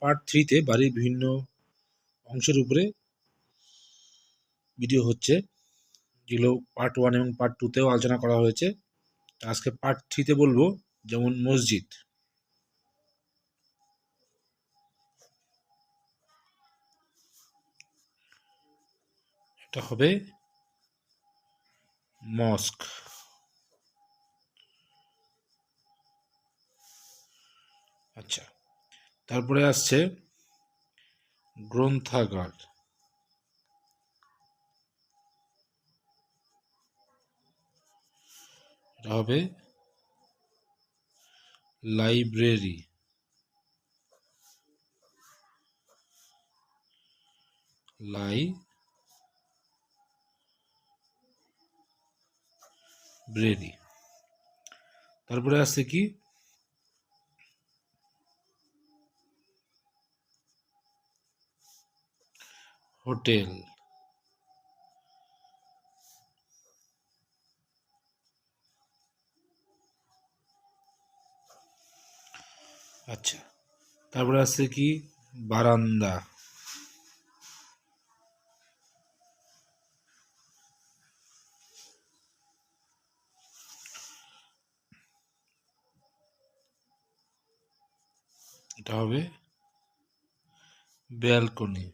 Part 3-তে বাড়ির বিভিন্ন অংশের উপরে ভিডিও হচ্ছে, যেগুলো পার্ট 1 এবং পার্ট 2-তেও আলোচনা করা হয়েছে। আজকে পার্ট 3-তে বলবো, যেমন মসজিদ। এটা হবে মস্ক। আচ্ছা, তারপরে আসছে গ্রন্থাগার। এটা হবে লাইব্রেরি। লাইব্রেরি। তারপরে আসছে কি, হোটেল। আচ্ছা, তারপরে আসছে কি, বারান্দা। এটা হবে ব্যালকনি।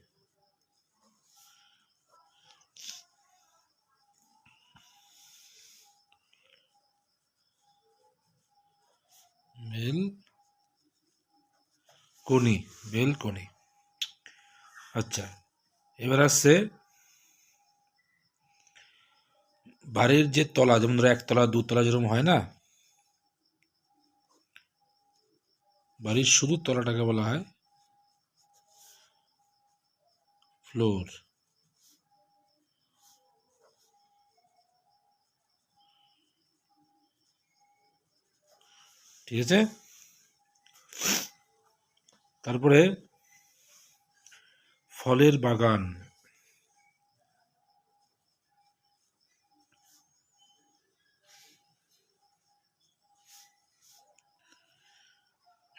বেলকনি। আচ্ছা, এবার আসছে বাড়ির যে তলা, যেমন ধরো একতলা দুতলা যেরকম হয় না, বাড়ির শুধু তলাটাকে বলা হয় ফ্লোর। ঠিক আছে। তারপরে ফলের বাগান।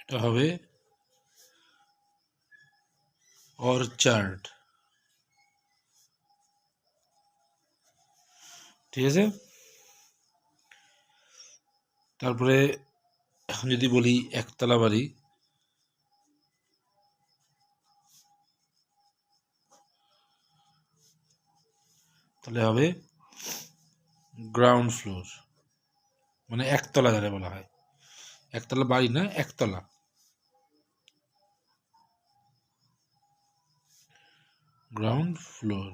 এটা হবে অর্চার্ড। ঠিক আছে। তারপরে এখন যদি বলি একতলা বাড়ি, তাহলে হবে গ্রাউন্ড ফ্লোর, মানে একতলা যারা বলা হয়। একতলা বাড়ি না, একতলা। Ground floor.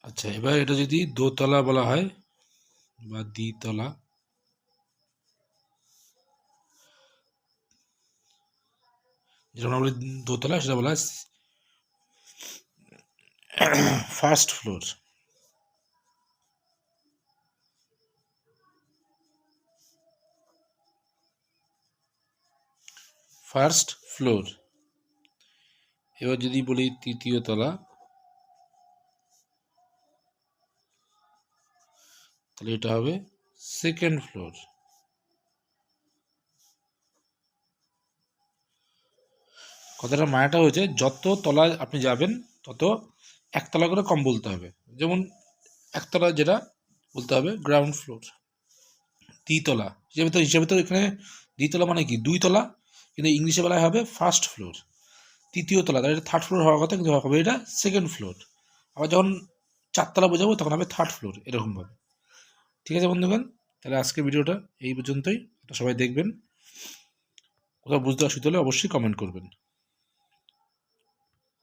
আচ্ছা, এবার এটা যদি দোতলা বলা হয় বা দ্বিতলা, যেটা আমরা বলি দোতলা, সেটা বলা হয় ফার্স্ট ফ্লোর। First floor. এবার যদি বলি তৃতীয় তলা, তাহলে এটা হবে সেকেন্ড ফ্লোর। কথাটা মানেটা হয়েছে, যত তলায় আপনি যাবেন তত একতলা করে কম বলতে হবে। যেমন একতলা যেটা বলতে হবে গ্রাউন্ড ফ্লোর। দ্বিতলা হিসেবে তো এখানে দ্বিতলা মানে কি, দুই তলা, কিন্তু ইংলিশে বেলায় হবে ফার্স্ট ফ্লোর। তৃতীয় তলা, তাহলে এটা থার্ড ফ্লোর হওয়ার কথা, কিন্তু হবে এটা সেকেন্ড ফ্লোর। আবার যখন চারতলা বোঝাবো তখন হবে থার্ড ফ্লোর, এরকমভাবে। ঠিক আছে বন্ধুগণ, তাহলে আজকের ভিডিওটা এই পর্যন্তই। সবাই দেখবেন। কোথাও বুঝতে অসুবিধা হলে অবশ্যই কমেন্ট করবেন।